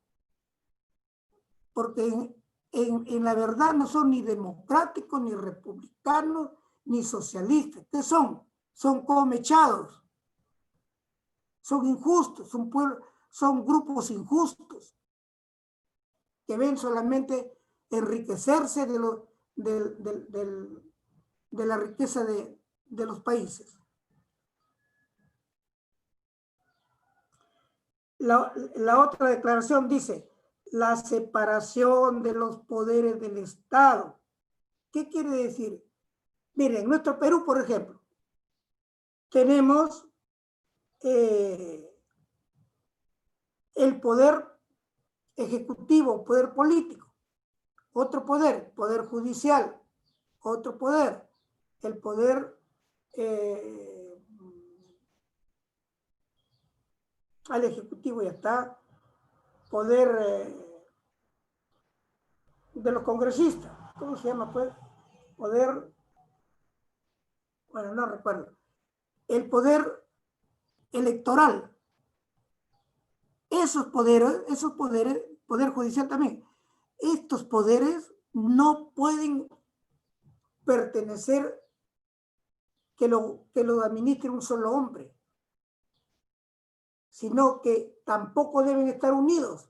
Porque en la verdad no son ni democráticos, ni republicanos, ni socialistas. ¿Qué son? Son comechados. Son injustos, son grupos injustos que ven solamente enriquecerse de la riqueza de los países. La otra declaración dice, la separación de los poderes del Estado. ¿Qué quiere decir? Miren, en nuestro Perú, por ejemplo, tenemos el poder ejecutivo, poder político, otro poder, poder judicial, otro poder, el poder al ejecutivo ya está, poder de los congresistas, ¿cómo se llama pues? Poder, bueno, no recuerdo, el poder electoral, esos poderes, poder judicial también, estos poderes no pueden pertenecer que lo administre un solo hombre, sino que tampoco deben estar unidos,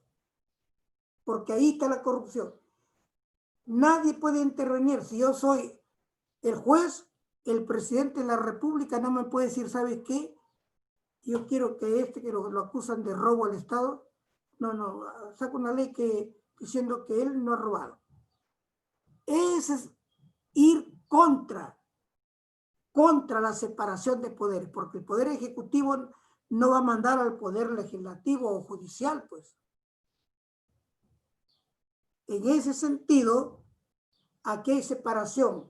porque ahí está la corrupción. Nadie puede intervenir. Si yo soy el juez, el presidente de la República no me puede decir, ¿sabes qué? Yo quiero que que lo acusan de robo al Estado, no, saca una ley diciendo que él no ha robado. Ese es ir contra la separación de poderes, porque el poder ejecutivo no va a mandar al poder legislativo o judicial, pues. En ese sentido, aquí hay separación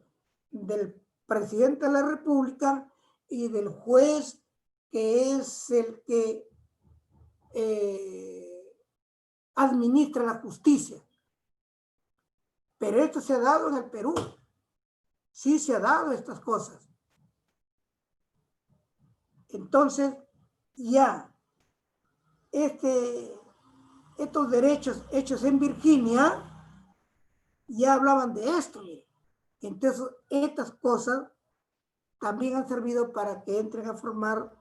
del presidente de la República y del juez, que es el que administra la justicia. Pero esto se ha dado en el Perú. Sí se ha dado estas cosas. Entonces, ya, estos derechos hechos en Virginia ya hablaban de esto. Entonces, estas cosas también han servido para que entren a formar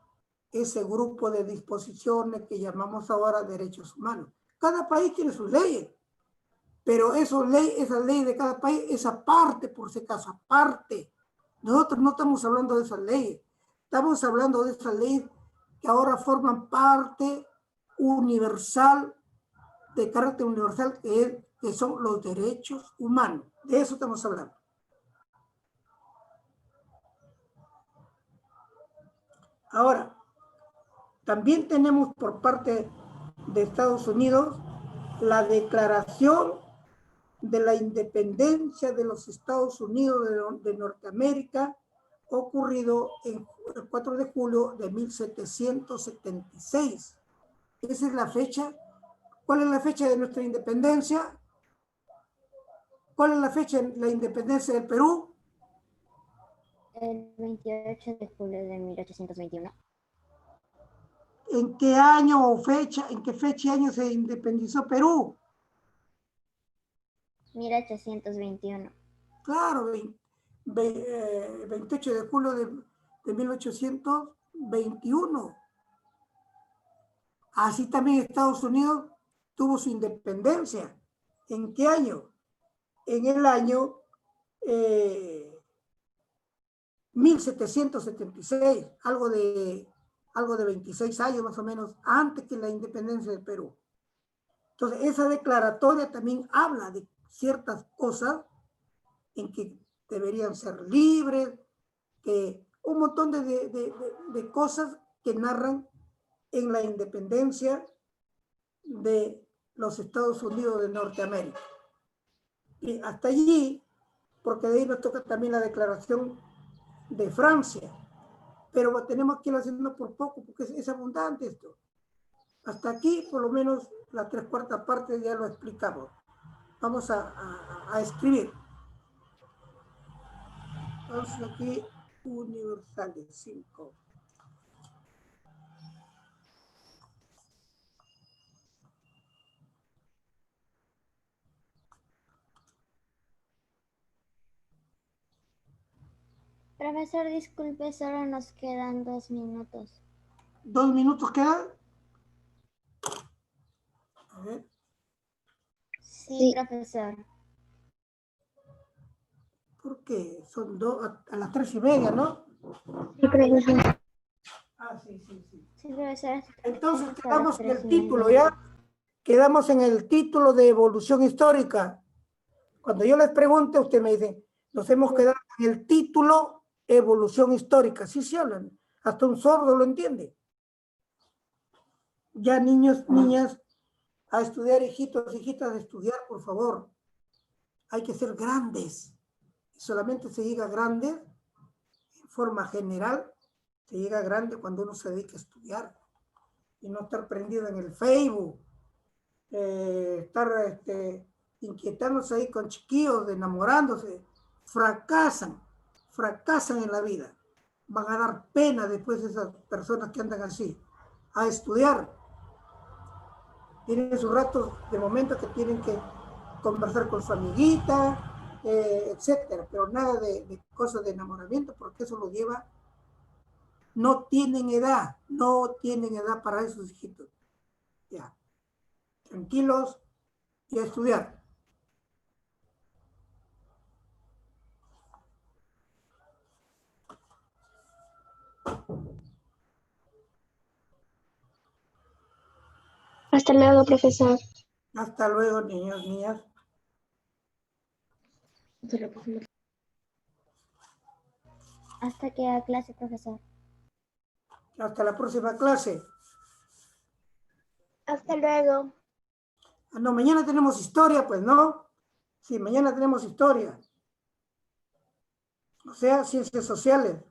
ese grupo de disposiciones que llamamos ahora derechos humanos. Cada país tiene sus leyes, pero esas leyes de cada país es aparte, por si acaso, aparte. Nosotros no estamos hablando de esas leyes, estamos hablando de esas leyes que ahora forman parte universal, de carácter universal, que son los derechos humanos. De eso estamos hablando. Ahora, también tenemos por parte de Estados Unidos la Declaración de la independencia de los Estados Unidos de Norteamérica, ocurrido el 4 de julio de 1776. Esa es la fecha. ¿Cuál es la fecha de nuestra independencia? ¿Cuál es la fecha de la independencia del Perú? El 28 de julio de 1821. ¿En qué año o fecha, en qué fecha y año se independizó Perú? 1821. Claro, 28 de julio de 1821. Así también Estados Unidos tuvo su independencia. ¿En qué año? En el año 1776, algo de 26 años más o menos antes que la independencia del Perú. Entonces, esa declaratoria también habla de ciertas cosas en que deberían ser libres, que un montón de cosas que narran en la independencia de los Estados Unidos de Norteamérica. Y hasta allí, porque de ahí nos toca también la declaración de Francia, pero tenemos que ir haciendo por poco, porque es abundante esto. Hasta aquí, por lo menos, la 3/4 parte ya lo explicamos. Vamos a escribir. Entonces aquí, universales, 5. Profesor, disculpe, solo nos quedan 2 minutos. 2 minutos quedan. A ver. Sí, Sí. profesor. ¿Por qué? Son a las 3:30, ¿no? Sí, profesor. Ah, sí, sí, sí. Sí, profesor. Entonces Hasta quedamos las en el 3:30. título, ¿ya? Quedamos en el título de evolución histórica. Cuando yo les pregunte, usted me dice, nos hemos quedado en el título evolución histórica. Sí se hablan. Hasta un sordo lo entiende. Ya niños, niñas, a estudiar, hijitos, hijitas, a estudiar, por favor. Hay que ser grandes. Solamente se llega grande, en forma general, se llega grande cuando uno se dedica a estudiar y no estar prendido en el Facebook, estar inquietándose ahí con chiquillos, enamorándose. Fracasan en la vida. Van a dar pena después de esas personas que andan así. A estudiar. Tienen sus ratos de momento que tienen que conversar con su amiguita, etcétera, pero nada de cosas de enamoramiento, porque eso lo lleva. No tienen edad para esos hijitos. Ya, tranquilos y a estudiar. Hasta luego, profesor. Hasta luego, niños, niñas. Hasta que a clase, profesor. Hasta la próxima clase. Hasta luego. Ah, no, mañana tenemos historia, pues, ¿no? Sí, mañana tenemos historia. O sea, ciencias sociales.